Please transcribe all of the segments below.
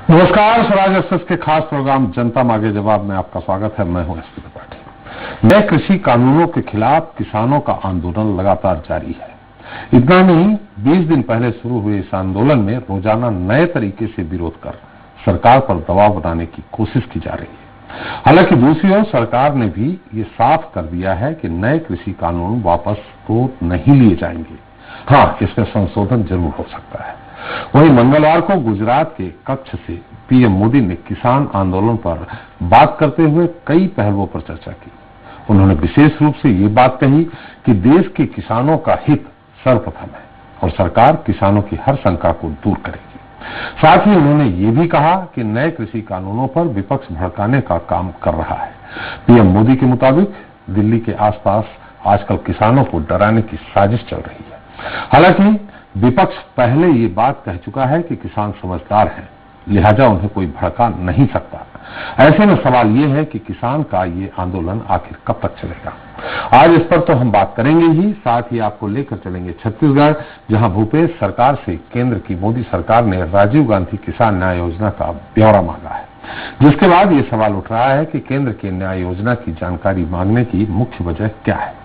नमस्कार, स्वराज एक्सप्रेस के खास प्रोग्राम जनता मांगे जवाब में आपका स्वागत है। मैं हूं एसपी त्रिपाठी। नए कृषि कानूनों के खिलाफ किसानों का आंदोलन लगातार जारी है। इतना नहीं, 20 दिन पहले शुरू हुए इस आंदोलन में रोजाना नए तरीके से विरोध कर सरकार पर दबाव बनाने की कोशिश की जा रही है। हालांकि दूसरी ओर सरकार ने भी ये साफ कर दिया है कि नए कृषि कानून वापस तो नहीं लिए जाएंगे। हाँ, इसमें संशोधन जरूर हो सकता है। वहीं मंगलवार को गुजरात के कच्छ से पीएम मोदी ने किसान आंदोलन पर बात करते हुए कई पहलुओं पर चर्चा की। उन्होंने विशेष रूप से ये बात कही कि देश के किसानों का हित सर्वप्रथम है और सरकार किसानों की हर शंका को दूर करेगी। साथ ही उन्होंने ये भी कहा कि नए कृषि कानूनों पर विपक्ष भड़काने का काम कर रहा है। पीएम मोदी के मुताबिक दिल्ली के आसपास आजकल किसानों को डराने की साजिश चल रही है। हालांकि विपक्ष पहले ये बात कह चुका है कि किसान समझदार हैं, लिहाजा उन्हें कोई भड़का नहीं सकता। ऐसे में सवाल ये है कि किसान का ये आंदोलन आखिर कब तक चलेगा। आज इस पर तो हम बात करेंगे ही, साथ ही आपको लेकर चलेंगे छत्तीसगढ़, जहां भूपेश सरकार से केंद्र की मोदी सरकार ने राजीव गांधी किसान न्याय योजना का ब्यौरा मांगा है। जिसके बाद ये सवाल उठ रहा है कि केंद्र की न्याय योजना की जानकारी मांगने की मुख्य वजह क्या है।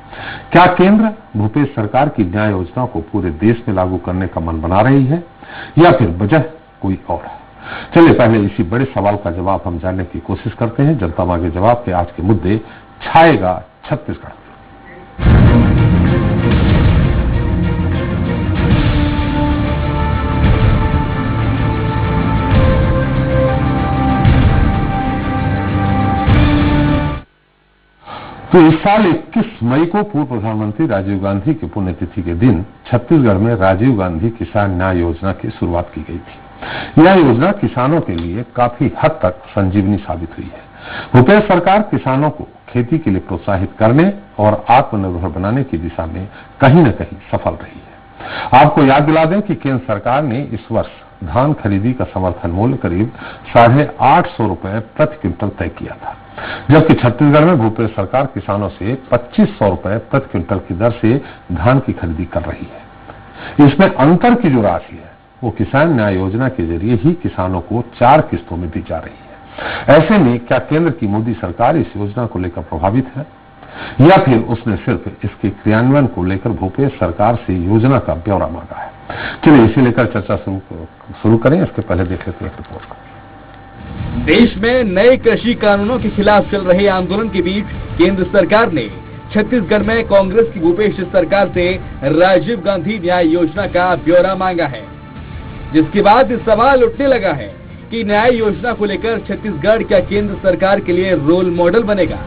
क्या केंद्र भूपेश सरकार की न्याय योजना को पूरे देश में लागू करने का मन बना रही है या फिर वजह कोई और है? चलिए पहले इसी बड़े सवाल का जवाब हम जानने की कोशिश करते हैं। जनता मांगे जवाब के आज के मुद्दे, छाएगा छत्तीसगढ़। तो इस साल 21 मई को पूर्व प्रधानमंत्री राजीव गांधी की पुण्यतिथि के दिन छत्तीसगढ़ में राजीव गांधी किसान न्याय योजना की शुरुआत की गई थी। यह योजना किसानों के लिए काफी हद तक संजीवनी साबित हुई है। भूपेश सरकार किसानों को खेती के लिए प्रोत्साहित करने और आत्मनिर्भर बनाने की दिशा में कहीं न कहीं सफल रही है। आपको याद दिला दें कि केंद्र सरकार ने इस वर्ष धान खरीदी का समर्थन मूल्य करीब 850 रुपए प्रति क्विंटल तय किया था, जबकि छत्तीसगढ़ में भूपेश सरकार किसानों से 2500 रुपए प्रति क्विंटल की दर से धान की खरीदी कर रही है। इसमें अंतर की जो राशि है वो किसान न्याय योजना के जरिए ही किसानों को 4 किस्तों में दी जा रही है। ऐसे में क्या केंद्र की मोदी सरकार इस योजना को लेकर प्रभावित है या फिर उसने सिर्फ इसके क्रियान्वयन को लेकर भूपेश सरकार से योजना का ब्यौरा मांगा है? चलिए इसे लेकर चर्चा शुरू करें। इसके पहले देख लेते हैं रिपोर्ट। देश में नए कृषि कानूनों के खिलाफ चल रहे आंदोलन के बीच केंद्र सरकार ने छत्तीसगढ़ में कांग्रेस की भूपेश सरकार से राजीव गांधी न्याय योजना का ब्यौरा मांगा है, जिसके बाद सवाल उठने लगा है कि न्याय योजना को लेकर छत्तीसगढ़ क्या केंद्र सरकार के लिए रोल मॉडल बनेगा।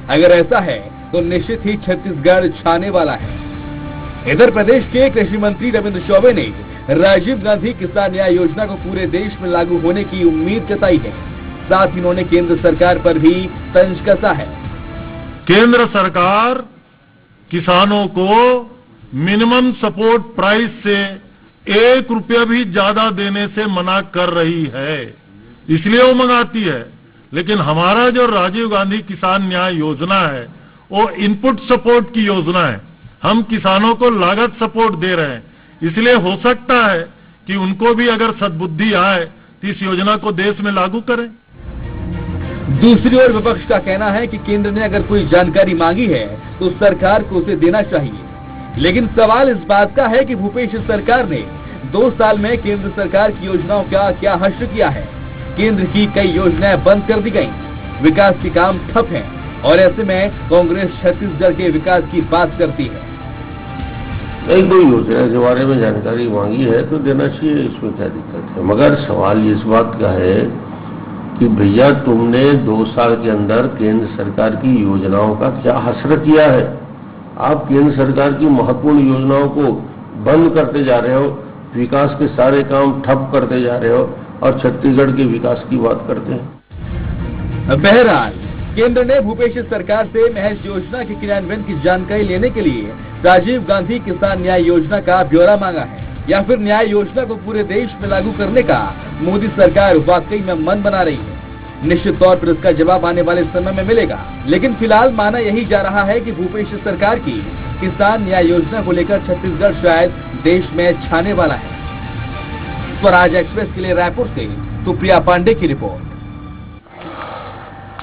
अगर ऐसा है तो निश्चित ही छत्तीसगढ़ छाने वाला है। इधर प्रदेश के कृषि मंत्री रविंद्र चौबे ने राजीव गांधी किसान न्याय योजना को पूरे देश में लागू होने की उम्मीद जताई है। साथ ही उन्होंने केंद्र सरकार पर भी तंज कसा है। केंद्र सरकार किसानों को मिनिमम सपोर्ट प्राइस से 1 रुपया भी ज्यादा देने से मना कर रही है, इसलिए वो मंगाती है। लेकिन हमारा जो राजीव गांधी किसान न्याय योजना है वो इनपुट सपोर्ट की योजना है। हम किसानों को लागत सपोर्ट दे रहे हैं, इसलिए हो सकता है कि उनको भी अगर सद्बुद्धि आए तो इस योजना को देश में लागू करें। दूसरी ओर विपक्ष का कहना है कि केंद्र ने अगर कोई जानकारी मांगी है तो सरकार को उसे देना चाहिए। लेकिन सवाल इस बात का है कि भूपेश सरकार ने 2 साल में केंद्र सरकार की योजनाओं का क्या हश्र किया है। केंद्र की कई योजनाएं बंद कर दी गयी, विकास के काम ठप हैं और ऐसे में कांग्रेस छत्तीसगढ़ के विकास की बात करती है। नहीं, कोई योजना के बारे में जानकारी मांगी है तो देना चाहिए, इसमें क्या दिक्कत है। मगर सवाल इस बात का है कि भैया तुमने 2 साल के अंदर केंद्र सरकार की योजनाओं का क्या हसर किया है। आप केंद्र सरकार की महत्वपूर्ण योजनाओं को बंद करते जा रहे हो, विकास के सारे काम ठप करते जा रहे हो और छत्तीसगढ़ के विकास की बात करते हैं। बहरहाल केंद्र ने भूपेश सरकार से महज योजना के क्रियान्वयन की जानकारी लेने के लिए राजीव गांधी किसान न्याय योजना का ब्यौरा मांगा है या फिर न्याय योजना को पूरे देश में लागू करने का मोदी सरकार वाकई में मन बना रही है। निश्चित तौर पर इसका जवाब आने वाले समय में मिलेगा, लेकिन फिलहाल माना यही जा रहा है कि भूपेश सरकार की किसान न्याय योजना को लेकर छत्तीसगढ़ शायद देश में छाने वाला है। स्वराज एक्सप्रेस के लिए रायपुर से सुप्रिया पांडे की रिपोर्ट।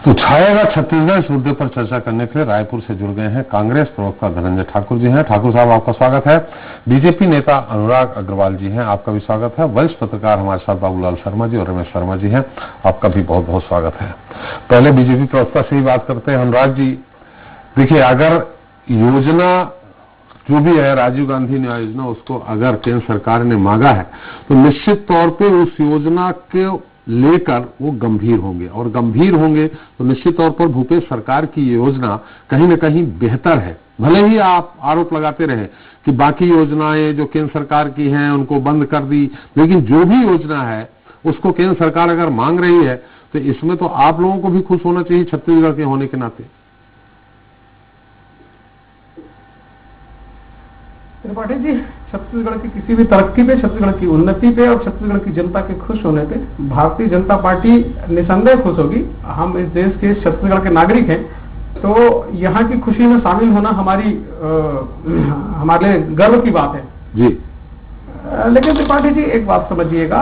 तो छाएगा छत्तीसगढ़, इस मुद्दे पर चर्चा करने के लिए रायपुर से जुड़ गए हैं कांग्रेस प्रवक्ता धनंजय ठाकुर जी हैं। ठाकुर साहब, आपका स्वागत है। बीजेपी नेता अनुराग अग्रवाल जी हैं, आपका भी स्वागत है। वरिष्ठ पत्रकार हमारे साथ बाबूलाल शर्मा जी और रमेश शर्मा जी हैं, आपका भी बहुत बहुत स्वागत है। पहले बीजेपी प्रवक्ता से ही बात करते हैं। अनुराग जी, देखिए, अगर योजना जो भी है राजीव गांधी न्याय योजना, उसको अगर केंद्र सरकार ने मांगा है तो निश्चित तौर पे उस योजना के लेकर वो गंभीर होंगे, और गंभीर होंगे तो निश्चित तौर पर भूपेश सरकार की योजना कहीं न कहीं बेहतर है। भले ही आप आरोप लगाते रहे कि बाकी योजनाएं जो केंद्र सरकार की हैं उनको बंद कर दी, लेकिन जो भी योजना है उसको केंद्र सरकार अगर मांग रही है तो इसमें तो आप लोगों को भी खुश होना चाहिए छत्तीसगढ़ के होने के नाते। त्रिपाठी जी, छत्तीसगढ़ की किसी भी तरक्की पे, छत्तीसगढ़ की उन्नति पे और छत्तीसगढ़ की जनता के खुश होने पे भारतीय जनता पार्टी निसंदेह खुश होगी। हम इस देश के, छत्तीसगढ़ के नागरिक हैं, तो यहाँ की खुशी में शामिल होना हमारे लिए गर्व की बात है जी। लेकिन त्रिपाठी जी, एक बात समझिएगा,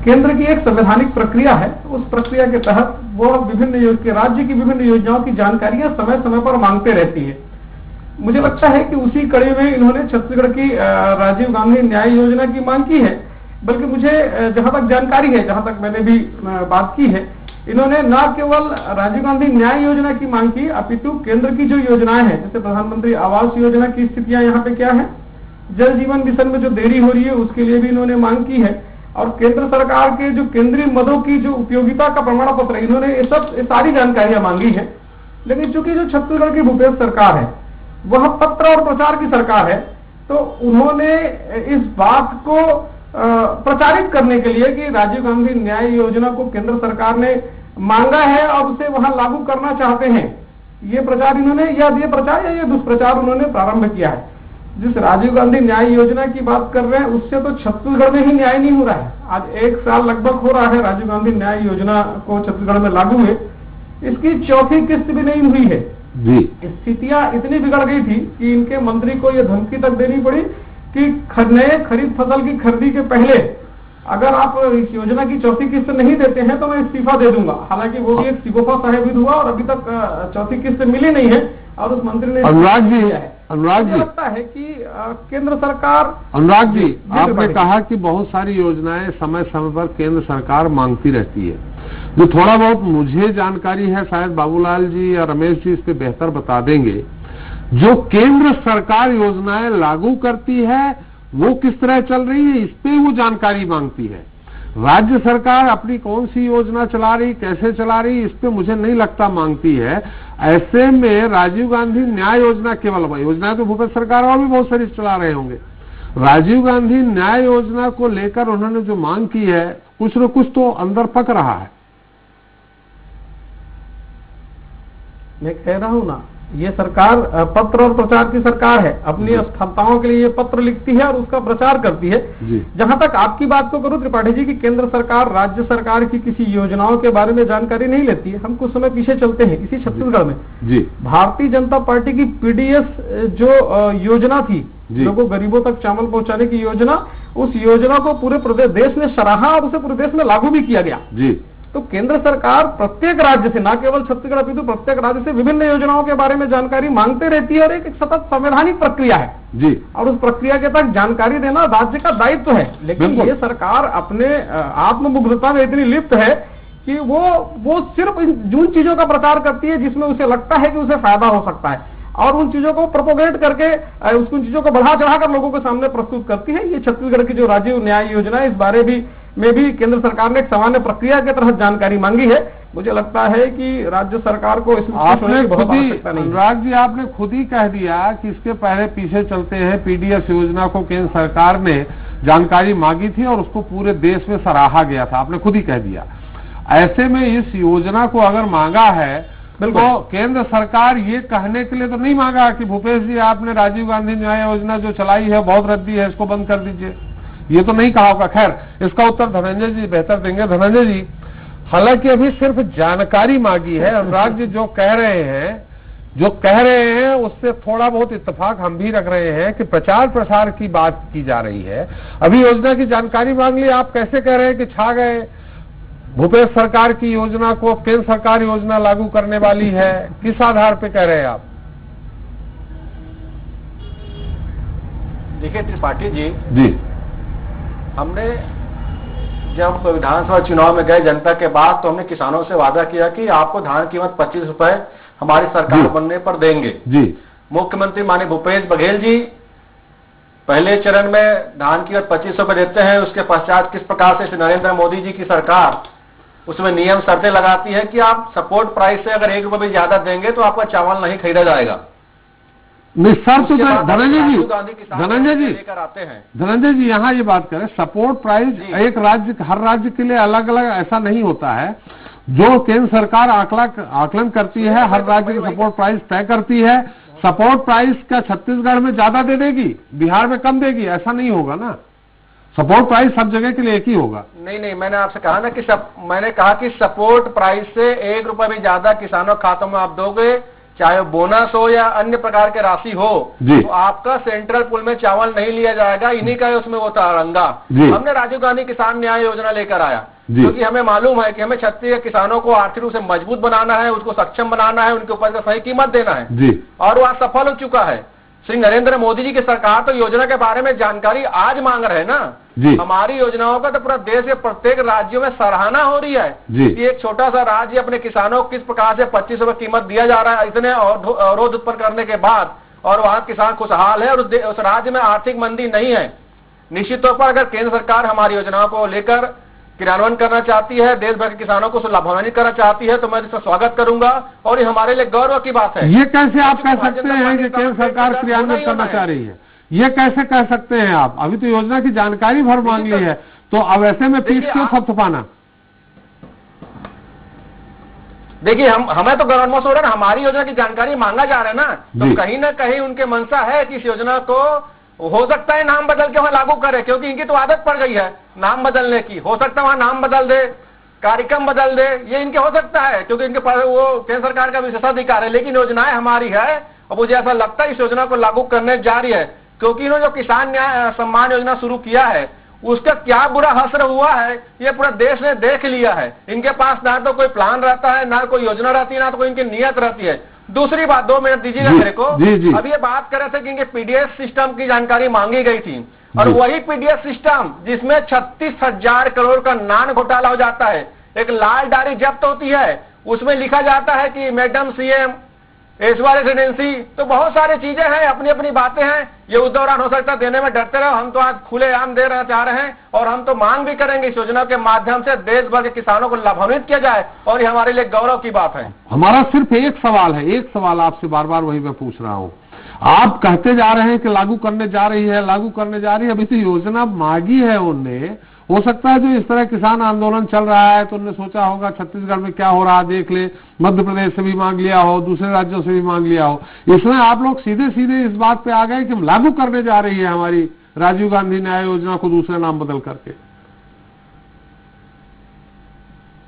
केंद्र की एक संवैधानिक प्रक्रिया है। उस प्रक्रिया के तहत वो राज्य की विभिन्न योजनाओं की जानकारियां समय समय पर मांगते रहती है। मुझे लगता है कि उसी कड़ी में इन्होंने छत्तीसगढ़ की राजीव गांधी न्याय योजना की मांग की है। बल्कि मुझे जहां तक जानकारी है, जहां तक मैंने भी बात की है, इन्होंने न केवल राजीव गांधी न्याय योजना की मांग की, अपितु केंद्र की जो योजनाएं हैं, जैसे प्रधानमंत्री आवास योजना की स्थितियां यहाँ पे क्या है, जल जीवन मिशन में जो देरी हो रही है उसके लिए भी इन्होंने मांग की है, और केंद्र सरकार के जो केंद्रीय मदों की जो उपयोगिता का प्रमाण पत्र, इन्होंने ये सारी जानकारियां मांगी है। लेकिन चूंकि जो छत्तीसगढ़ की भूपेश सरकार है वह पत्र और प्रचार की सरकार है, तो उन्होंने इस बात को प्रचारित करने के लिए कि राजीव गांधी न्याय योजना को केंद्र सरकार ने मांगा है और उसे वहां लागू करना चाहते हैं, ये प्रचार इन्होंने, या ये प्रचार या ये दुष्प्रचार उन्होंने प्रारंभ किया है। जिस राजीव गांधी न्याय योजना की बात कर रहे हैं उससे तो छत्तीसगढ़ में ही न्याय नहीं हो रहा है। आज 1 साल लगभग हो रहा है राजीव गांधी न्याय योजना को छत्तीसगढ़ में लागू हुए, इसकी चौथी किस्त भी नहीं हुई है जी। स्थितियां इतनी बिगड़ गई थी कि इनके मंत्री को यह धमकी तक देनी पड़ी कि नए खरीफ फसल की खरीदी के पहले अगर आप इस योजना की चौथी किस्त नहीं देते हैं तो मैं इस्तीफा दे दूंगा। हालांकि वो भी एक सिगोफा साहिब हुआ और अभी तक चौथी किस्त मिली नहीं है और उस मंत्री ने अनुराग जी, लगता है कि केंद्र सरकार, अनुराग जी, आपने कहा कि बहुत सारी योजनाएं समय समय पर केंद्र सरकार मांगती रहती है। जो थोड़ा बहुत मुझे जानकारी है, शायद बाबूलाल जी या रमेश जी इस पे बेहतर बता देंगे, जो केंद्र सरकार योजनाएं लागू करती है वो किस तरह चल रही है, इस पे वो जानकारी मांगती है। राज्य सरकार अपनी कौन सी योजना चला रही, कैसे चला रही, इस पे मुझे नहीं लगता मांगती है। ऐसे में राजीव गांधी न्याय योजना, केवल योजनाएं तो भूपेश सरकार और भी बहुत सारी चला रहे होंगे, राजीव गांधी न्याय योजना को लेकर उन्होंने जो मांग की है कुछ न कुछ तो अंदर पक रहा है। मैं कह रहा हूं ना, ये सरकार पत्र और प्रचार की सरकार है। अपनी संस्थाओं के लिए ये पत्र लिखती है और उसका प्रचार करती है। जहां तक आपकी बात को करूं त्रिपाठी जी की केंद्र सरकार राज्य सरकार की किसी योजनाओं के बारे में जानकारी नहीं लेती है। हम कुछ समय पीछे चलते हैं, इसी छत्तीसगढ़ में भारतीय जनता पार्टी की पीडीएस जो योजना थी, लोगों गरीबों तक चावल पहुंचाने की योजना, उस योजना को पूरे प्रदेश देश ने सराहा और उसे पूरे देश में लागू भी किया गया। तो केंद्र सरकार प्रत्येक राज्य से, न केवल छत्तीसगढ़ अपितु प्रत्येक राज्य से विभिन्न योजनाओं के बारे में जानकारी मांगते रहती है और एक सतत संवैधानिक प्रक्रिया है जी। और उस प्रक्रिया के तक जानकारी देना राज्य का दायित्व है। लेकिन ये सरकार अपने आत्ममुग्धता में इतनी लिप्त है कि वो सिर्फ उन चीजों का प्रचार करती है जिसमें उसे लगता है कि उसे फायदा हो सकता है, और उन चीजों को प्रोपोगेट करके उन चीजों को बढ़ा चढ़ाकर लोगों के सामने प्रस्तुत करती है। ये छत्तीसगढ़ की जो राजीव न्याय योजना है, इस बारे में भी केंद्र सरकार ने एक सामान्य प्रक्रिया के तहत जानकारी मांगी है। मुझे लगता है कि राज्य सरकार को इसमें बहुत आवश्यकता नहीं। अनुराग जी, आपने खुद ही कह दिया कि इसके पहले पीछे चलते हैं, पीडीएस योजना को केंद्र सरकार ने जानकारी मांगी थी और उसको पूरे देश में सराहा गया था, आपने खुद ही कह दिया। ऐसे में इस योजना को अगर मांगा है तो केंद्र सरकार ये कहने के लिए तो नहीं मांगा कि भूपेश जी आपने राजीव गांधी न्याय योजना जो चलाई है बहुत रद्दी है, इसको बंद कर दीजिए, ये तो नहीं कहा होगा। खैर, इसका उत्तर धनंजय जी बेहतर देंगे। धनंजय जी, हालांकि अभी सिर्फ जानकारी मांगी है, अनुराग जी जो कह रहे हैं उससे थोड़ा बहुत इत्तेफाक हम भी रख रहे हैं कि प्रचार प्रसार की बात की जा रही है। अभी योजना की जानकारी मांग ली, आप कैसे कह रहे हैं कि छा गए, भूपेश सरकार की योजना को केंद्र सरकार योजना लागू करने वाली है, किस आधार पे कह रहे हैं आप? देखिए त्रिपाठी जी, हमने जब विधानसभा चुनाव में गए जनता के बाद, तो हमने किसानों से वादा किया कि आपको धान कीमत 25 रुपए हमारी सरकार जी। बनने पर देंगे। जी, मुख्यमंत्री माननीय भूपेश बघेल जी पहले चरण में धान कीमत 25 रुपए देते हैं। उसके पश्चात किस प्रकार से श्री नरेंद्र मोदी जी की सरकार उसमें नियम शर्तें लगाती है कि आप सपोर्ट प्राइस से अगर 1 रुपए भी ज्यादा देंगे तो आपका चावल नहीं खरीदा जाएगा। नहीं सर, तो उसके बाद धनंजय राजीव जी, गांधी किसान धनंजय जी लेकर आते हैं। धनंजय जी यहाँ ये बात करें, सपोर्ट प्राइस जी। एक राज्य, हर राज्य के लिए अलग अलग ऐसा नहीं होता है। जो केंद्र सरकार आकलन करती है, हर राज्य की सपोर्ट प्राइस तय करती है। सपोर्ट प्राइस का छत्तीसगढ़ में ज्यादा दे देगी, बिहार में कम देगी, ऐसा नहीं होगा ना। सपोर्ट प्राइस सब जगह के लिए एक ही होगा। नहीं, मैंने आपसे कहा ना कि मैंने कहा कि सपोर्ट प्राइस से 1 रुपए भी ज्यादा किसानों के खातों में आप दोगे, चाहे बोनस हो या अन्य प्रकार के राशि हो, तो आपका सेंट्रल पूल में चावल नहीं लिया जाएगा। इन्हीं का उसमें वो तरंगा। हमने राजीव गांधी किसान न्याय योजना लेकर आया, क्योंकि हमें मालूम है कि हमें छत्तीसगढ़ के किसानों को आर्थिक रूप से मजबूत बनाना है, उसको सक्षम बनाना है, उनके उपज का सही कीमत देना है। और वो आज सफल हो चुका है। श्री नरेंद्र मोदी जी की सरकार तो योजना के बारे में जानकारी आज मांग रहे हैं ना। हमारी योजनाओं का तो पूरा देश के प्रत्येक राज्यों में सराहना हो रही है कि एक छोटा सा राज्य अपने किसानों को किस प्रकार से 25 रुपए कीमत दिया जा रहा है, इतने अवरोध उत्पन्न करने के बाद, और वहां किसान खुशहाल है और उस राज्य में आर्थिक मंदी नहीं है। निश्चित तौर पर अगर केंद्र सरकार हमारी योजनाओं को लेकर क्रियान्वयन करना चाहती है, देश भर के किसानों को लाभान्वित करना चाहती है, तो मैं इसका स्वागत करूंगा और ये हमारे लिए गौरव की बात है। ये कैसे आप कह सकते हैं कि केंद्र सरकार क्रियान्वित करना चाह रही है? ये कैसे कह सकते हैं आप? अभी तो योजना की जानकारी भर मांग ली है, तो अब ऐसे में पीठ क्यों थपथपाना? देखिए हमें तो गवर्नमेंट हो रहा है, हमारी योजना की जानकारी मांगा जा रहा है ना, तो कहीं ना कहीं उनके मंशा है कि इस योजना को हो सकता है नाम बदल के वहां लागू करे, क्योंकि इनकी तो आदत पड़ गई है नाम बदलने की। हो सकता है वहां नाम बदल दे, कार्यक्रम बदल दे, ये इनके हो सकता है, क्योंकि इनके पास वो केंद्र सरकार का विशेषाधिकार है। लेकिन योजनाएं हमारी है और मुझे ऐसा लगता है इस योजना को लागू करने जा रही है, क्योंकि इन्होंने जो किसान न्याय सम्मान योजना शुरू किया है उसका क्या बुरा असर हुआ है ये पूरा देश ने देख लिया है। इनके पास ना तो कोई प्लान रहता है, ना कोई योजना रहती है, ना तो कोई इनकी नीयत रहती है। दूसरी बात, 2 मिनट दीजिएगा मेरे को। अब ये बात कर रहे थे कि इनके पीडीएस सिस्टम की जानकारी मांगी गई थी, और वही पीडीएस सिस्टम जिसमें 36,000 करोड़ का नान घोटाला हो जाता है, एक लाल डायरी जब्त होती है, उसमें लिखा जाता है कि मैडम सीएम एसवार रेसिडेंसी, तो बहुत सारी चीजें हैं, अपनी अपनी बातें हैं। ये उस दौरान हो सकता है देने में डरते रहो, हम तो आज खुलेआम दे चाह रहे हैं और हम तो मांग भी करेंगे इस योजना के माध्यम से देश भर के किसानों को लाभान्वित किया जाए, और ये हमारे लिए गौरव की बात है। हमारा सिर्फ एक सवाल है, एक सवाल आपसे बार बार वही मैं पूछ रहा हूँ। आप कहते जा रहे हैं कि लागू करने जा रही है, लागू करने जा रही है, अभी तो योजना मांगी है उनने। हो सकता है जो इस तरह किसान आंदोलन चल रहा है तो उन्होंने सोचा होगा छत्तीसगढ़ में क्या हो रहा है देख ले, मध्य प्रदेश से भी मांग लिया हो, दूसरे राज्यों से भी मांग लिया हो, इसमें आप लोग सीधे सीधे इस बात पे आ गए कि हम लागू करने जा रही है हमारी राजीव गांधी न्याय योजना को दूसरे नाम बदल करके।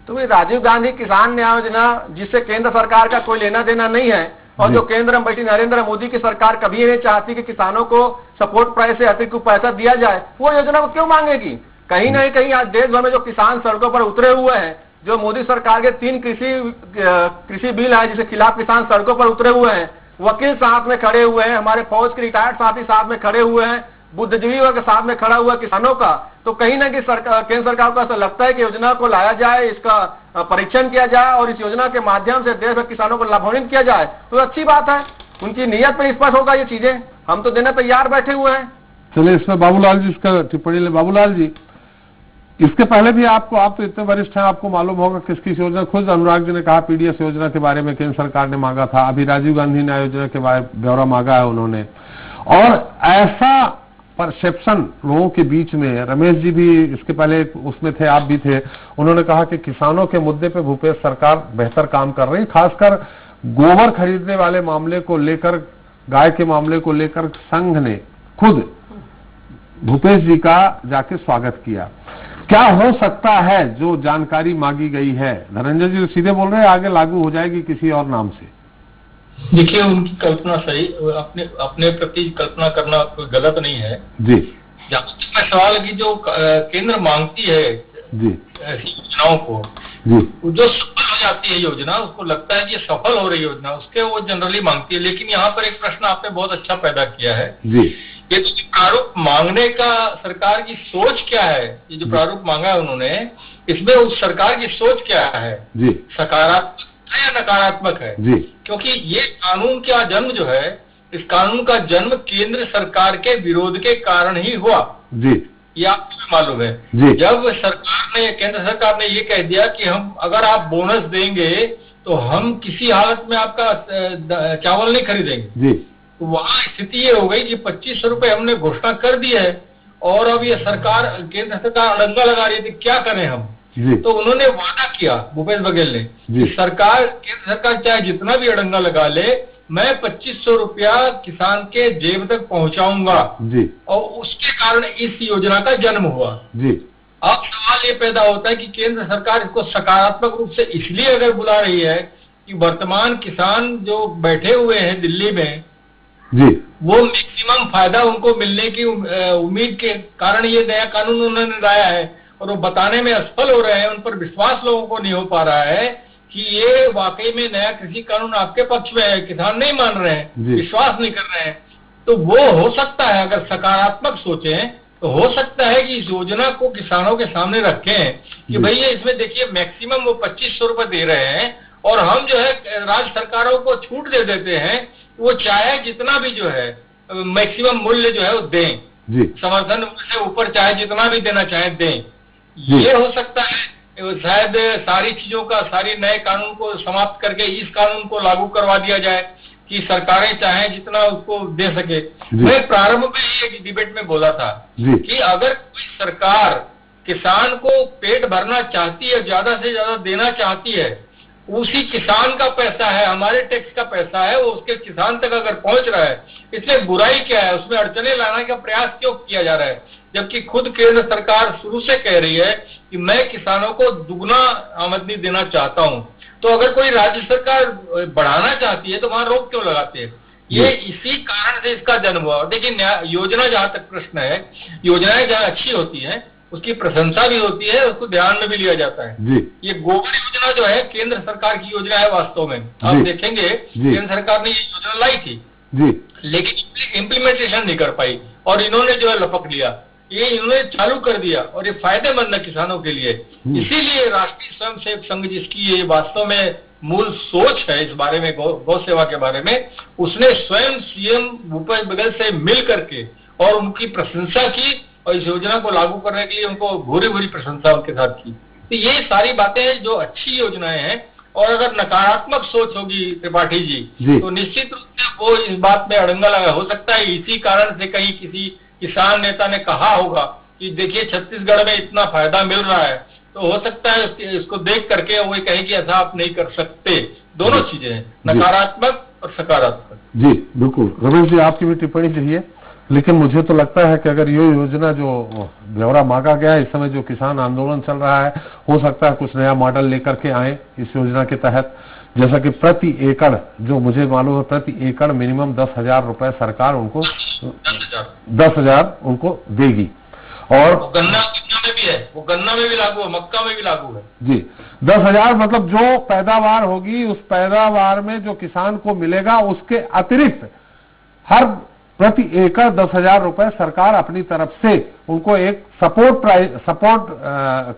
तो ये राजीव गांधी किसान न्याय योजना जिससे केंद्र सरकार का कोई लेना देना नहीं है, और जो केंद्र में बैठी नरेंद्र मोदी की सरकार कभी नहीं चाहती कि किसानों को सपोर्ट प्राइस से अतिरिक्त पैसा दिया जाए, वो योजना को क्यों मांगेगी? कहीं ना कहीं आज देश भर में जो किसान सड़कों पर उतरे हुए हैं, जो मोदी सरकार के 3 कृषि बिल है जिसके खिलाफ किसान सड़कों पर उतरे हुए हैं, वकील साथ में खड़े हुए हैं, हमारे फौज के रिटायर्ड साथी साथ में खड़े हुए हैं, बुद्धिजीवी वर्ग के साथ में खड़ा हुआ किसानों का, तो कहीं ना कहीं केंद्र सरकार को ऐसा लगता है कि योजना को लाया जाए, इसका परीक्षण किया जाए और इस योजना के माध्यम से देश भर किसानों को लाभान्वित किया जाए, तो अच्छी बात है। उनकी नीयत पर स्पष्ट होगा ये चीजें, हम तो देने तैयार बैठे हुए हैं। चलिए इसमें बाबूलाल जी इसका टिप्पणी ले। बाबूलाल जी, इसके पहले भी आप तो इतने वरिष्ठ हैं, आपको मालूम होगा किसकी योजना, खुद अनुराग जी ने कहा पीडीएस योजना के बारे में केंद्र सरकार ने मांगा था, अभी राजीव गांधी न्याय योजना के बारे में ब्यौरा मांगा है उन्होंने। और ऐसा परसेप्शन लोगों के बीच में, रमेश जी भी इसके पहले उसमें थे, आप भी थे, उन्होंने कहा कि किसानों के मुद्दे पे भूपेश सरकार बेहतर काम कर रही है, खासकर गोबर खरीदने वाले मामले को लेकर, गाय के मामले को लेकर संघ ने खुद भूपेश जी का जाके स्वागत किया। क्या हो सकता है जो जानकारी मांगी गई है? धनंजय जी सीधे बोल रहे हैं आगे लागू हो जाएगी किसी और नाम से। देखिए उनकी कल्पना सही, अपने प्रति कल्पना करना कोई गलत नहीं है जी। जहाँ सवाल की जो केंद्र मांगती है जी ऐसी योजनाओं को, जी जो सफल हो जाती है योजना, उसको लगता है कि ये सफल हो रही योजना, उसके वो जनरली मांगती है। लेकिन यहाँ पर एक प्रश्न आपने बहुत अच्छा पैदा किया है, जी ये तो प्रारूप मांगने का सरकार की सोच क्या है, ये जो प्रारूप मांगा है उन्होंने, इसमें उस सरकार की सोच क्या है, जी सकारात्मक है या नकारात्मक है? जी क्योंकि ये कानून का जन्म जो है, इस कानून का जन्म केंद्र सरकार के विरोध के कारण ही हुआ, जी ये आपको भी मालूम है। जी। जब सरकार ने, केंद्र सरकार ने ये कह दिया कि हम अगर आप बोनस देंगे तो हम किसी हालत में आपका चावल नहीं खरीदेंगे, जी तो वहां स्थिति ये हो गई कि 2500 रुपए हमने घोषणा कर दी है और अब ये सरकार, केंद्र सरकार अड़ंगा लगा रही थी, क्या करें हम? जी तो उन्होंने वादा किया, भूपेश बघेल ने, कि सरकार, केंद्र सरकार चाहे जितना भी अड़ंगा लगा ले, मैं 2500 रुपया किसान के जेब तक पहुंचाऊंगा, जी और उसके कारण इस योजना का जन्म हुआ। जी अब सवाल ये पैदा होता है कि केंद्र सरकार इसको सकारात्मक रूप से इसलिए अगर बुला रही है कि वर्तमान किसान जो बैठे हुए हैं दिल्ली में, जी वो मैक्सिमम फायदा उनको मिलने की उम्मीद के कारण ये नया कानून उन्होंने लाया है, और वो बताने में असफल हो रहे हैं, उन पर विश्वास लोगों को नहीं हो पा रहा है कि ये वाकई में नया कृषि कानून आपके पक्ष में है, किसान नहीं मान रहे हैं, विश्वास नहीं कर रहे हैं। तो वो हो सकता है, अगर सकारात्मक सोचें तो हो सकता है कि इस योजना को किसानों के सामने रखें कि भैया इसमें देखिए मैक्सिमम वो 2500 रुपए दे रहे हैं, और हम जो है राज्य सरकारों को छूट दे देते हैं, वो चाहे जितना भी जो है मैक्सिमम मूल्य जो है वो दें, समर्थन मूल्य से ऊपर चाहे जितना भी देना चाहे दें। ये हो सकता है, शायद सारी चीजों का, सारी नए कानून को समाप्त करके इस कानून को लागू करवा दिया जाए कि सरकारें चाहें जितना उसको दे सके। मैं प्रारंभ में ही एक डिबेट में बोला था कि अगर कोई सरकार किसान को पेट भरना चाहती है, ज्यादा से ज्यादा देना चाहती है, उसी किसान का पैसा है, हमारे टैक्स का पैसा है, वो उसके किसान तक अगर पहुंच रहा है, इसमें बुराई क्या है? उसमें अड़चने लाने का प्रयास क्यों किया जा रहा है? जबकि खुद केंद्र सरकार शुरू से कह रही है कि मैं किसानों को दुगना आमदनी देना चाहता हूं। तो अगर कोई राज्य सरकार बढ़ाना चाहती है तो वहां रोक क्यों लगाती है? ये इसी कारण से इसका जन्म हुआ। देखिए, योजना जहां तक प्रश्न है, योजनाएं जहां अच्छी होती हैं उसकी प्रशंसा भी होती है, उसको ध्यान में भी लिया जाता है। ये गोबर योजना जो है केंद्र सरकार की योजना है, वास्तव में आप देखेंगे केंद्र सरकार ने ये योजना लाई थी, लेकिन इम्प्लीमेंटेशन नहीं कर पाई, और इन्होंने जो है लपक लिया, ये इन्होंने चालू कर दिया, और ये फायदेमंद है किसानों के लिए। इसीलिए राष्ट्रीय स्वयंसेवक संघ, जिसकी ये वास्तव में मूल सोच है इस बारे में, गौ सेवा के बारे में, उसने स्वयं सीएम भूपेश बघेल से मिल करके और उनकी प्रशंसा की, और इस योजना को लागू करने के लिए उनको भूरी भूरी प्रशंसा उनके साथ की। तो ये सारी बातें हैं जो अच्छी योजनाएं हैं, और अगर नकारात्मक सोच होगी त्रिपाठी जी तो निश्चित रूप से वो इस बात में अड़ंगा लगा। हो सकता है इसी कारण से कहीं किसी किसान नेता ने कहा होगा कि देखिए छत्तीसगढ़ में इतना फायदा मिल रहा है, तो हो सकता है इसको देख करके वो कहे कि ऐसा आप नहीं कर सकते। दोनों चीजें हैं, नकारात्मक और सकारात्मक। जी बिल्कुल। रमेश जी, आपकी भी टिप्पणी चाहिए, लेकिन मुझे तो लगता है कि अगर ये योजना जो ब्यौरा मांगा गया है, इस समय जो किसान आंदोलन चल रहा है, हो सकता है कुछ नया मॉडल लेकर के आए इस योजना के तहत, जैसा कि प्रति एकड़, जो मुझे मालूम है प्रति एकड़ मिनिमम 10,000 रुपए सरकार उनको 10,000 उनको देगी। और गन्ना में भी है, वो गन्ना में भी लागू है, मक्का में भी लागू है। जी, 10,000 मतलब जो पैदावार होगी उस पैदावार में जो किसान को मिलेगा उसके अतिरिक्त हर प्रति एकड़ 10,000 रुपए सरकार अपनी तरफ से उनको एक सपोर्ट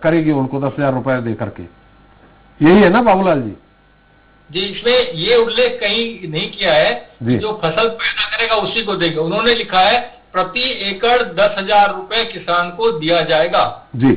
करेगी, उनको 10,000 रुपए दे करके। यही है ना बाबूलाल जी? जी, इसमें ये उल्लेख कहीं नहीं किया है कि जो फसल पैदा करेगा उसी को देगा। उन्होंने लिखा है प्रति एकड़ 10,000 रुपए किसान को दिया जाएगा। जी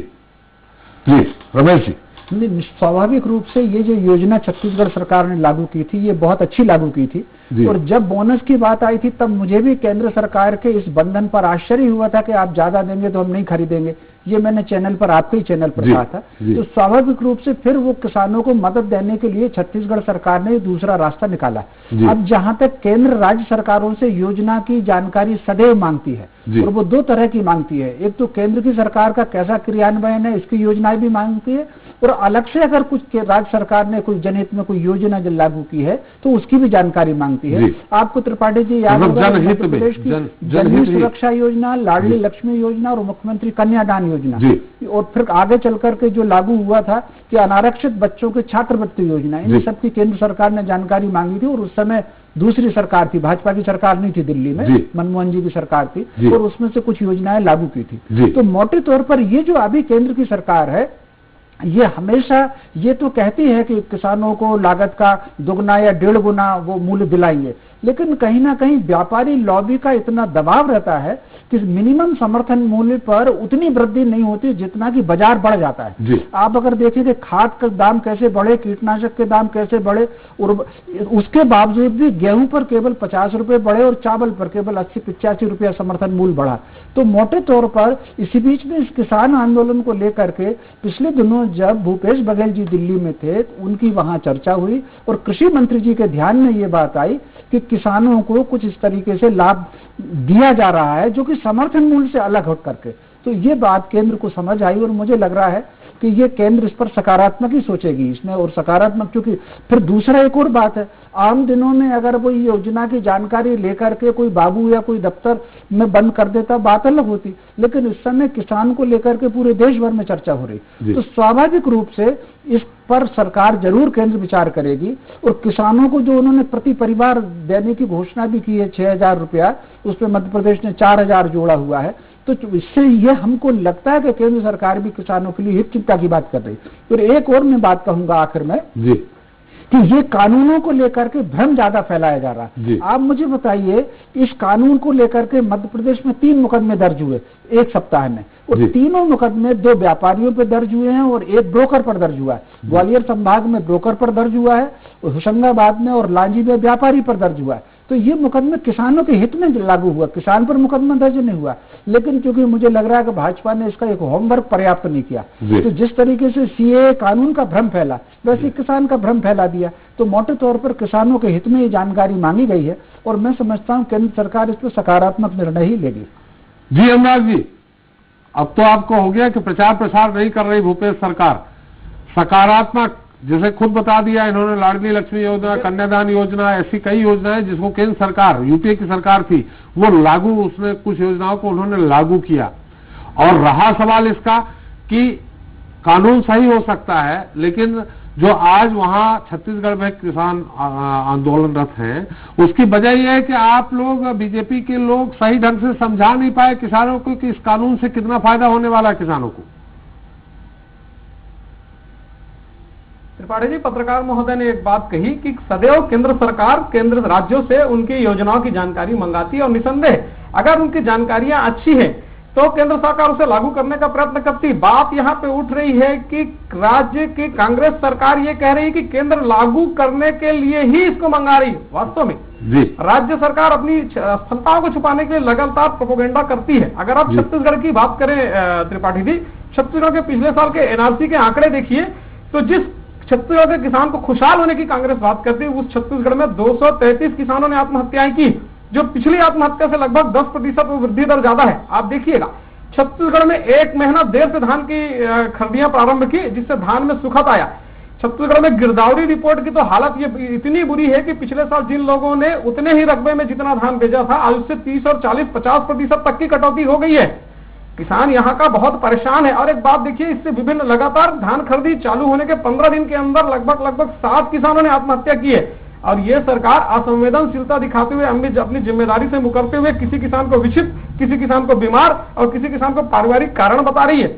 जी, रमेश जी। स्वाभाविक रूप से ये जो योजना छत्तीसगढ़ सरकार ने लागू की थी, ये बहुत अच्छी लागू की थी, और जब बोनस की बात आई थी तब मुझे भी केंद्र सरकार के इस बंधन पर आश्चर्य हुआ था कि आप ज्यादा देंगे तो हम नहीं खरीदेंगे। ये मैंने चैनल पर, आपके ही चैनल पर कहा था। तो स्वाभाविक रूप से फिर वो किसानों को मदद देने के लिए छत्तीसगढ़ सरकार ने दूसरा रास्ता निकाला। अब जहां तक केंद्र राज्य सरकारों से योजना की जानकारी सदैव मांगती है, और वो दो तरह की मांगती है। एक तो केंद्र की सरकार का कैसा क्रियान्वयन है इसकी योजनाएं भी मांगती है, और अलग से अगर कुछ राज्य सरकार ने कोई जनहित में कोई योजना जो लागू की है तो उसकी भी जानकारी मांगती है। आपको त्रिपाठी जी याद होगा मध्य प्रदेश की जननी सुरक्षा योजना, लाडली लक्ष्मी योजना और मुख्यमंत्री कन्यादान योजना, और फिर आगे चल करके जो लागू हुआ था कि अनारक्षित बच्चों के छात्रवृत्ति योजना, इन सब की केंद्र सरकार ने जानकारी मांगी थी। और उस समय दूसरी सरकार थी, भाजपा की सरकार नहीं थी दिल्ली में, मनमोहन जी की सरकार थी, और उसमें से कुछ योजनाएं लागू की थी। तो मोटे तौर पर ये जो अभी केंद्र की सरकार है ये हमेशा ये तो कहती है कि किसानों को लागत का दुगना या 1.5 गुना वो मूल्य दिलाएंगे, लेकिन कहीं ना कहीं व्यापारी लॉबी का इतना दबाव रहता है कि मिनिमम समर्थन मूल्य पर उतनी वृद्धि नहीं होती जितना कि बाजार बढ़ जाता है। आप अगर देखें कि खाद के दाम कैसे बढ़े, कीटनाशक के दाम कैसे बढ़े, और उसके बावजूद भी गेहूं पर केवल 50 रुपए बढ़े और चावल पर केवल 80-85 रुपया समर्थन मूल्य बढ़ा। तो मोटे तौर पर इसी बीच में इस किसान आंदोलन को लेकर के पिछले दिनों जब भूपेश बघेल जी दिल्ली में थे उनकी वहां चर्चा हुई और कृषि मंत्री जी के ध्यान में ये बात आई कि किसानों को कुछ इस तरीके से लाभ दिया जा रहा है जो कि समर्थन मूल्य से अलग हट करके। तो ये बात केंद्र को समझ आई और मुझे लग रहा है कि ये केंद्र इस पर सकारात्मक ही सोचेगी इसमें, और सकारात्मक क्योंकि फिर दूसरा एक और बात है, आम दिनों में अगर कोई योजना की जानकारी लेकर के कोई बाबू या कोई दफ्तर में बंद कर देता बात अलग होती, लेकिन इस समय किसान को लेकर के पूरे देश भर में चर्चा हो रही। तो स्वाभाविक रूप से इस पर सरकार जरूर केंद्र विचार करेगी। और किसानों को जो उन्होंने प्रति परिवार देने की घोषणा भी की है 6,000 रुपया, उस पर मध्य प्रदेश ने 4,000 जोड़ा हुआ है। तो इससे ये हमको लगता है कि केंद्र सरकार भी किसानों के लिए हित चिंता की बात कर रही। और एक और मैं बात कहूंगा आखिर में कि ये कानूनों को लेकर के भ्रम ज्यादा फैलाया जा रहा है। आप मुझे बताइए, इस कानून को लेकर के मध्य प्रदेश में 3 मुकदमे दर्ज हुए एक सप्ताह में, और तीनों मुकदमे 2 व्यापारियों पर दर्ज हुए हैं और 1 ब्रोकर पर दर्ज हुआ है। ग्वालियर संभाग में ब्रोकर पर दर्ज हुआ है, और होशंगाबाद में और लांजी में व्यापारी पर दर्ज हुआ है। तो ये मुकदमे किसानों के हित में लागू हुआ, किसान पर मुकदमा दर्ज नहीं हुआ। लेकिन क्योंकि मुझे लग रहा है कि भाजपा ने इसका एक होमवर्क पर्याप्त नहीं किया, तो जिस तरीके से सीए कानून का भ्रम फैला वैसे किसान का भ्रम फैला दिया। तो मोटे तौर पर किसानों के हित में ये जानकारी मांगी गई है और मैं समझता हूं केंद्र सरकार इस पर सकारात्मक निर्णय ही लेगी। जी अनुराग जी, अब तो आपको हो गया कि प्रचार प्रसार नहीं कर रही भूपेश सरकार, सकारात्मक, जैसे खुद बता दिया इन्होंने, लाडली लक्ष्मी योजना, कन्यादान योजना, ऐसी कई योजनाएं जिसको केंद्र सरकार, यूपीए की सरकार थी, वो लागू, उसने कुछ योजनाओं को उन्होंने लागू किया। और रहा सवाल इसका कि कानून सही हो सकता है, लेकिन जो आज वहां छत्तीसगढ़ में किसान आंदोलनरत हैं, उसकी वजह यह है कि आप लोग, बीजेपी के लोग सही ढंग से समझा नहीं पाए किसानों को कि इस कानून से कितना फायदा होने वाला है किसानों को। त्रिपाठी जी, पत्रकार महोदय ने एक बात कही कि सदैव केंद्र सरकार केंद्र राज्यों से उनकी योजनाओं की जानकारी मंगाती है और निसंदेह अगर उनकी जानकारियां अच्छी है तो केंद्र सरकार उसे लागू करने का प्रयत्न करती। बात यहाँ पे उठ रही है कि राज्य की कांग्रेस सरकार ये कह रही है कि केंद्र लागू करने के लिए ही इसको मंगा रही है। वास्तव में राज्य सरकार अपनी क्षमताओं को छुपाने के लिए लगातार प्रोपेगेंडा करती है। अगर आप छत्तीसगढ़ की बात करें त्रिपाठी जी, छत्तीसगढ़ के पिछले साल के एनआरसी के आंकड़े देखिए तो जिस छत्तीसगढ़ के किसान को खुशहाल होने की कांग्रेस बात करती है, उस छत्तीसगढ़ में 233 किसानों ने आत्महत्याएं की, जो पिछली आत्महत्या से लगभग 10% वृद्धि दर ज्यादा है। आप देखिएगा, छत्तीसगढ़ में 1 महीना देर से धान की खरीदियां प्रारंभ की, जिससे धान में सुखद आया। छत्तीसगढ़ में गिरदावरी रिपोर्ट की तो हालत ये इतनी बुरी है कि पिछले साल जिन लोगों ने उतने ही रकबे में जितना धान भेजा था, आज उससे 30 और 40-50% तक की कटौती हो गई है। किसान यहाँ का बहुत परेशान है। और एक बात देखिए, इससे विभिन्न लगातार धान खरीदी चालू होने के 15 दिन के अंदर लगभग 7 किसानों ने आत्महत्या की है। और ये सरकार असंवेदनशीलता दिखाते हुए अपनी जिम्मेदारी से मुकरते हुए किसी किसान को विक्षिप्त, किसी किसान को बीमार और किसी किसान को पारिवारिक कारण बता रही है।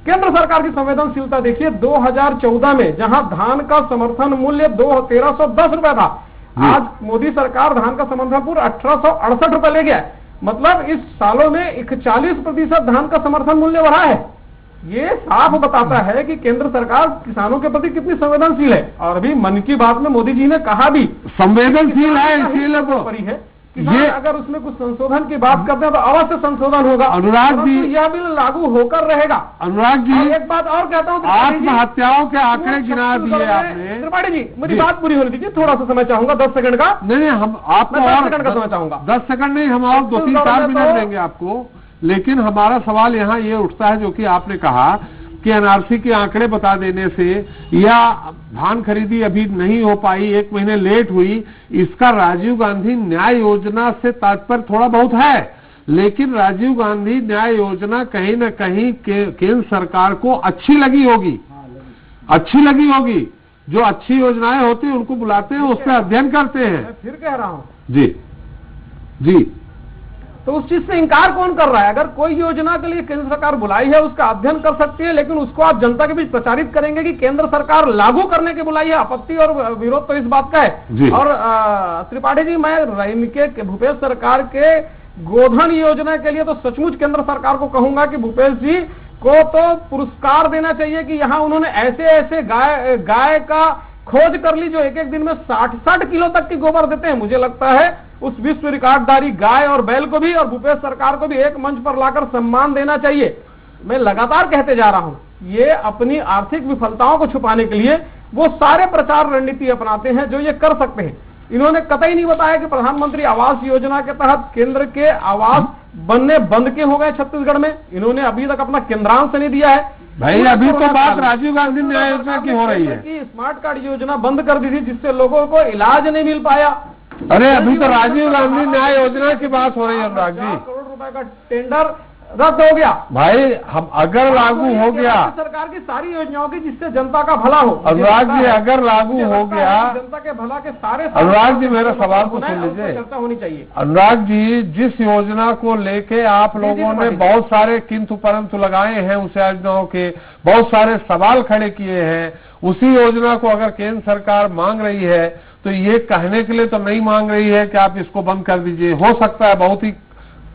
केंद्र सरकार की संवेदनशीलता देखिए, 2014 में जहां धान का समर्थन मूल्य 1310 रुपए था, आज मोदी सरकार धान का समर्थन मूल्य 1868 रुपए ले गया। मतलब इस सालों में 41% धान का समर्थन मूल्य बढ़ा है। ये साफ बताता है कि केंद्र सरकार किसानों के प्रति कितनी संवेदनशील है। और अभी मन की बात में मोदी जी ने कहा भी संवेदनशील है, इसीलिए वो है ये अगर उसमें कुछ संशोधन की बात करते हैं तो अवश्य संशोधन होगा। अनुराग जी, यह बिल लागू होकर रहेगा। अनुराग जी, एक बात और कहता हूँ, आत्महत्याओं के आंकड़े गिना दिए आपने। त्रिपाठी जी, मेरी बात पूरी होने दीजिए, थोड़ा सा समय चाहूंगा, 10 सेकंड का। नहीं, हम आपको 10 सेकंड का समय चाहूंगा। 10 सेकंड नहीं, हम और 2-3-4 मिनट देंगे आपको। लेकिन हमारा सवाल यहाँ ये उठता है, जो कि आपने कहा कि एनआरसी के आंकड़े बता देने से या धान खरीदी अभी नहीं हो पाई, 1 महीने लेट हुई, इसका राजीव गांधी न्याय योजना से तात्पर्य थोड़ा बहुत है, लेकिन राजीव गांधी न्याय योजना कहीं न कहीं केंद्र सरकार को अच्छी लगी होगी, अच्छी लगी होगी। जो अच्छी योजनाएं होती हैं उनको बुलाते हैं, उस पर अध्ययन करते हैं। मैं फिर कह रहा हूं जी जी, तो उस चीज से इनकार कौन कर रहा है? अगर कोई योजना के लिए केंद्र सरकार बुलाई है उसका अध्ययन कर सकती है, लेकिन उसको आप जनता के बीच प्रचारित करेंगे कि केंद्र सरकार लागू करने की बुलाई है। आपत्ति और विरोध तो इस बात का है। और त्रिपाठी जी, मैं इनके भूपेश सरकार के गोधन योजना के लिए तो सचमुच केंद्र सरकार को कहूंगा कि भूपेश जी को तो पुरस्कार देना चाहिए कि यहाँ उन्होंने ऐसे ऐसे गाय का खोज कर ली जो एक एक दिन में 60-60 किलो तक की गोबर देते हैं। मुझे लगता है उस विश्व रिकॉर्डधारी गाय और बैल को भी और भूपेश सरकार को भी एक मंच पर लाकर सम्मान देना चाहिए। मैं लगातार कहते जा रहा हूं, ये अपनी आर्थिक विफलताओं को छुपाने के लिए वो सारे प्रचार रणनीति अपनाते हैं जो ये कर सकते हैं। इन्होंने कतई नहीं बताया कि प्रधानमंत्री आवास योजना के तहत केंद्र के आवास बनने बंद क्यों हो गए छत्तीसगढ़ में। इन्होंने अभी तक अपना केंद्रांश नहीं दिया है। भाई अभी तो बात राजीव गांधी न्याय योजना की हो रही है कि स्मार्ट कार्ड योजना बंद कर दी थी जिससे लोगों को इलाज नहीं मिल पाया। अरे अभी तो राजीव गांधी न्याय योजना की बात हो रही है अनुराग जी। 4 करोड़ रुपए का टेंडर रद्द हो गया। भाई हम अगर लागू हो गया सरकार की सारी योजनाओं की जिससे जनता का भला हो। अनुराग जी अगर लागू हो गया, जनता के भला के सारे अनुराग जी मेरा सवाल को सुन लीजिए। चर्चा होनी चाहिए। अनुराग जी, जिस योजना को लेके आप लोगों ने बहुत सारे किंतु परंतु लगाए हैं, उस योजनाओं के बहुत सारे सवाल खड़े किए हैं, उसी योजना को अगर केंद्र सरकार मांग रही है तो ये कहने के लिए तो नहीं मांग रही है कि आप इसको बंद कर दीजिए। हो सकता है बहुत ही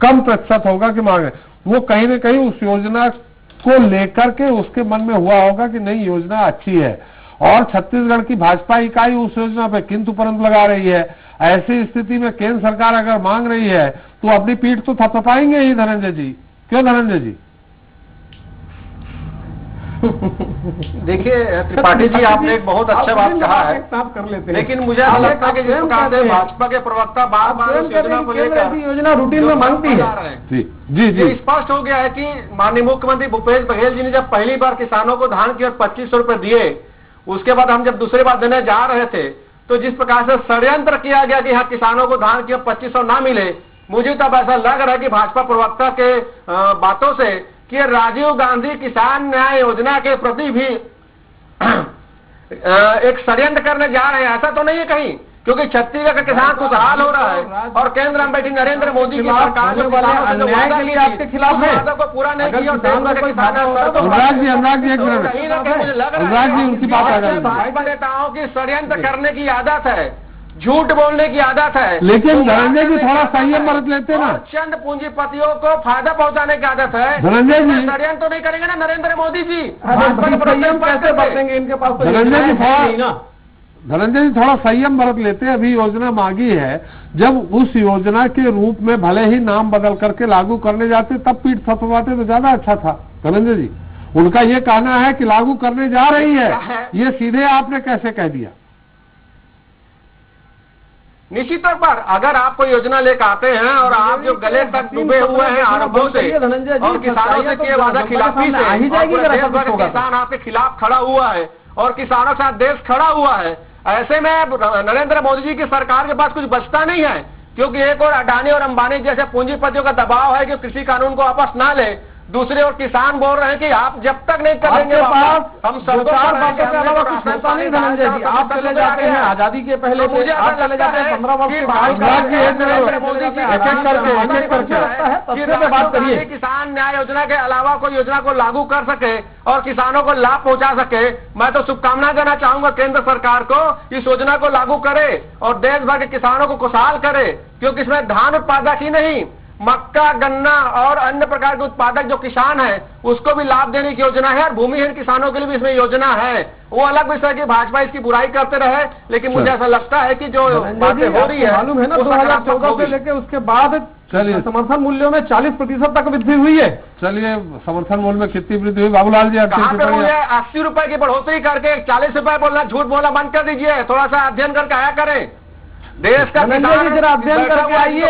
कम प्रतिशत होगा कि मांगे, वो कहीं न कहीं उस योजना को लेकर के उसके मन में हुआ होगा कि नहीं योजना अच्छी है, और छत्तीसगढ़ की भाजपा इकाई उस योजना पे किंतु परंतु लगा रही है। ऐसी स्थिति में केंद्र सरकार अगर मांग रही है तो अपनी पीठ तो थपथपाएंगे ही धनंजय जी, क्यों धनंजय जी? देखिए त्रिपाठी जी, आपने एक बहुत अच्छा बात कहा है, कर लेते हैं। लेकिन मुझे ऐसा लगता है कि जिस प्रकार से भाजपा के प्रवक्ता बार बार इस योजना को लेकर योजना रूटीन में मांगती है, जी जी, ये स्पष्ट हो गया है कि माननीय मुख्यमंत्री भूपेश बघेल जी ने जब पहली बार किसानों को धान की और 2500 रुपए दिए, उसके बाद हम जब दूसरी बार देने जा रहे थे तो जिस प्रकार से षड्यंत्र किया गया कि यहाँ किसानों को धान की और 2500 ना मिले, मुझे तब ऐसा लग रहा है कि भाजपा प्रवक्ता के बातों से कि राजीव गांधी किसान न्याय योजना के प्रति भी एक षड्यंत्र करने जा रहे हैं। ऐसा तो नहीं है कहीं, क्योंकि छत्तीसगढ़ का किसान खुशहाल हो रहा है और केंद्र में बैठी नरेंद्र मोदी की सरकार जो अन्याय के लिए आपके खिलाफ है, को पूरा नहीं किया। अनुराग जी एक मिनट, अनुराग जी उनकी बात आ गई। भाजपा नेताओं की षड्यंत्र करने की आदत है, झूठ बोलने की आदत है, लेकिन धनंजय जी थोड़ा संयम बरत लेते ना। चंद पूंजीपतियों को फायदा पहुंचाने की आदत है। धनंजय जी षड्यंत्र तो नहीं करेंगे ना नरेंद्र मोदी जी। संयम कैसे बरतेंगे? इनके पास तो धनंजय जी थोड़ा संयम बरत लेते। अभी योजना मांगी है, जब उस योजना के रूप में भले ही नाम बदल करके लागू करने जाते तब पीठ थपथपाते तो ज्यादा अच्छा था। धनंजय जी, उनका ये कहना है कि लागू करने जा रही है, ये सीधे आपने कैसे कह दिया? निश्चित तौर पर अगर आप कोई योजना लेकर आते हैं और आप जो गले तक डूबे हुए हैं आरोपों से और किसानों से किए वादा खिलाफी से, आ ही जाएगी। किसान आपके खिलाफ खड़ा हुआ है और किसानों के साथ देश खड़ा हुआ है, ऐसे में नरेंद्र मोदी जी की सरकार के पास कुछ बचता नहीं है, क्योंकि एक और अडानी और अंबानी जैसे पूंजीपतियों का दबाव है कि कृषि कानून को वापस ना ले। दूसरे और किसान बोल रहे हैं कि आप जब तक नहीं करेंगे हम सब नहीं। धनंजय जी, आप चले जाते हैं आजादी के पहले, मुझे आप चले जाते हैं 15 वर्ष के बाद। बात करिए, किसान न्याय योजना के अलावा कोई योजना को लागू कर सके और किसानों को लाभ पहुंचा सके। मैं तो शुभकामना देना चाहूंगा केंद्र सरकार को, इस योजना को लागू करे और देश भर के किसानों को खुशहाल करे, क्योंकि इसमें धान उत्पादक ही नहीं, मक्का, गन्ना और अन्य प्रकार के उत्पादक जो किसान है उसको भी लाभ देने की योजना है, और भूमिहीन किसानों के लिए भी इसमें योजना है। वो अलग विषय की भाजपा इसकी बुराई करते रहे, लेकिन मुझे ऐसा लगता है कि जो बातें हो रही है, मालूम है ना, 2014 से लेकर उसके बाद चलिए समर्थन मूल्यों में 40% तक वृद्धि हुई है। चलिए समर्थन मूल्य में कितनी वृद्धि हुई बाबूलाल जी? 80 रुपए की बढ़ोतरी करके 40 रुपए बोलना, झूठ बोलना बंद कर दीजिए, थोड़ा सा अध्ययन करके आया करें। देश का किसान जरा अध्ययन करके आइए।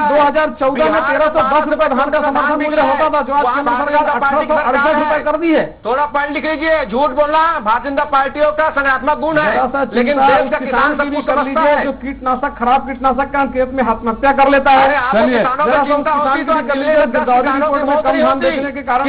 2014 में 1310 रुपए धान का समर्थन मूल्य होता था, जो आज केंद्र सरकार 1868 रुपए कर दी है। थोड़ा पढ़ लिख लीजिए, झूठ बोलना भारतीय जनता पार्टियों का संगठनात्मक गुण है, लेकिन देश का किसान सब कुछ समझता है। जो कीटनाशक, खराब कीटनाशक का खेत में आत्महत्या कर लेता है। चलिए, किसानों को चिंता होती तो किसानों की मौत नहीं होती, के कारण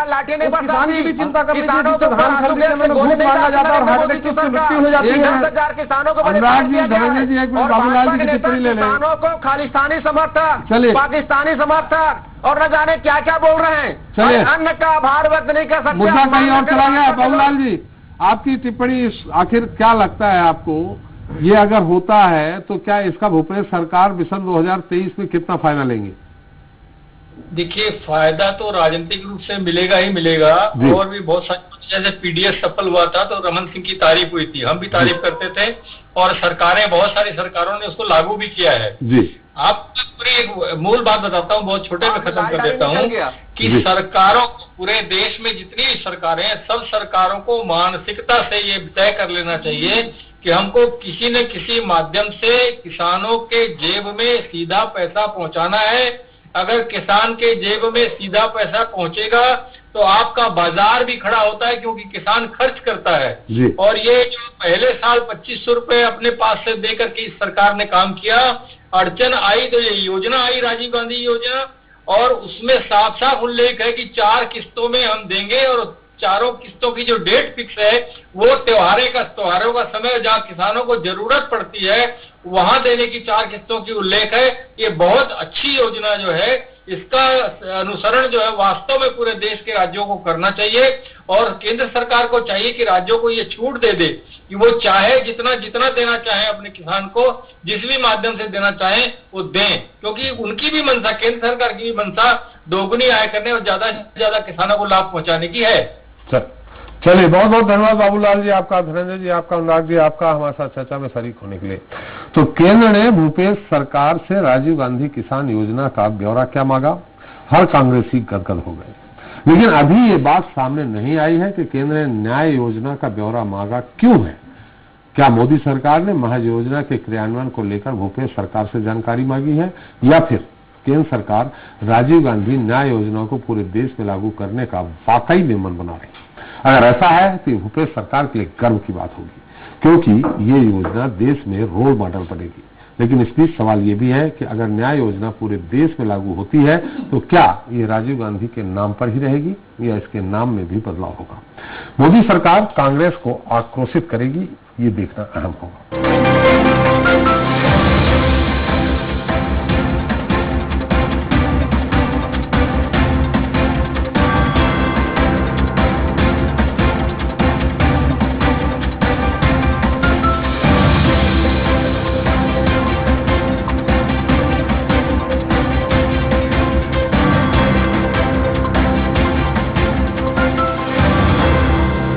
लाठी नहीं किसान की भी चिंता कर किसानों को धान खरीदने में घूस मांगा जाता है और हार्ट अटैक से मृत्यु हो जाती है। 10,000 किसानों को अनुराग जी, धर्मेंद्र जी, एक मिनट बाबूलाल जी की टिप्पणी ले लें। किसानों को खालिस्तानी समर्थक, चलिए। पाकिस्तानी समर्थक और न जाने क्या क्या बोल रहे हैं। चलिए। अन्न का आभार व्यक्त नहीं कर सकते। मुद्दा कहीं और चला गया। बाबूलाल जी, आपकी टिप्पणी आखिर क्या लगता है आपको, ये अगर होता है तो क्या इसका भूपेश सरकार मिशन 2023 में कितना फायदा लेंगे? देखिए, फायदा तो राजनीतिक रूप से मिलेगा ही मिलेगा, और भी बहुत सारी, जैसे पीडीएस सफल हुआ था तो रमन सिंह की तारीफ हुई थी, हम भी तारीफ करते थे, और सरकारें, बहुत सारी सरकारों ने उसको लागू भी किया है जी। आपको पूरी एक मूल बात बताता हूँ, बहुत छोटे में खत्म कर देता हूँ, कि सरकारों को, पूरे देश में जितनी भी सरकारें हैं, सब सरकारों को मानसिकता से ये तय कर लेना चाहिए कि हमको किसी न किसी माध्यम से किसानों के जेब में सीधा पैसा पहुंचाना है। अगर किसान के जेब में सीधा पैसा पहुंचेगा तो आपका बाजार भी खड़ा होता है, क्योंकि किसान खर्च करता है। और ये जो पहले साल 2500 रुपए अपने पास से देकर के इस सरकार ने काम किया, अड़चन आई तो ये योजना आई, राजीव गांधी योजना, और उसमें साफ साफ उल्लेख है कि 4 किस्तों में हम देंगे, और चारों किस्तों की जो डेट फिक्स है वो त्योहारों का समय, जहां किसानों को जरूरत पड़ती है वहां देने की 4 किस्तों की उल्लेख है। ये बहुत अच्छी योजना जो है, इसका अनुसरण जो है वास्तव में पूरे देश के राज्यों को करना चाहिए, और केंद्र सरकार को चाहिए कि राज्यों को ये छूट दे दे कि वो चाहे जितना देना चाहे अपने किसान को, जिस भी माध्यम से देना चाहे वो दें, क्योंकि उनकी भी मंशा, केंद्र सरकार की भी मंशा दोगुनी आय करने और ज्यादा से ज्यादा किसानों को लाभ पहुंचाने की है। चलिए, बहुत बहुत धन्यवाद बाबूलाल जी आपका, धर्मेंद्र जी आपका, अनुराग जी आपका हमारे साथ चर्चा में शरीक होने के लिए। तो केंद्र ने भूपेश सरकार से राजीव गांधी किसान योजना का ब्यौरा क्या मांगा, हर कांग्रेसी गदगद हो गए, लेकिन अभी ये बात सामने नहीं आई है कि केंद्र ने न्याय योजना का ब्यौरा मांगा क्यों है। क्या मोदी सरकार ने महज योजना के क्रियान्वयन को लेकर भूपेश सरकार से जानकारी मांगी है, या फिर केंद्र सरकार राजीव गांधी न्याय योजना को पूरे देश में लागू करने का वाकई में मन बना रही है? अगर ऐसा है तो भूपेश सरकार के लिए गर्व की बात होगी, क्योंकि ये योजना देश में रोल मॉडल बनेगी। लेकिन इस बीच सवाल ये भी है कि अगर न्याय योजना पूरे देश में लागू होती है तो क्या ये राजीव गांधी के नाम पर ही रहेगी या इसके नाम में भी बदलाव होगा? मोदी सरकार कांग्रेस को आक्रोशित करेगी, ये देखना अहम होगा।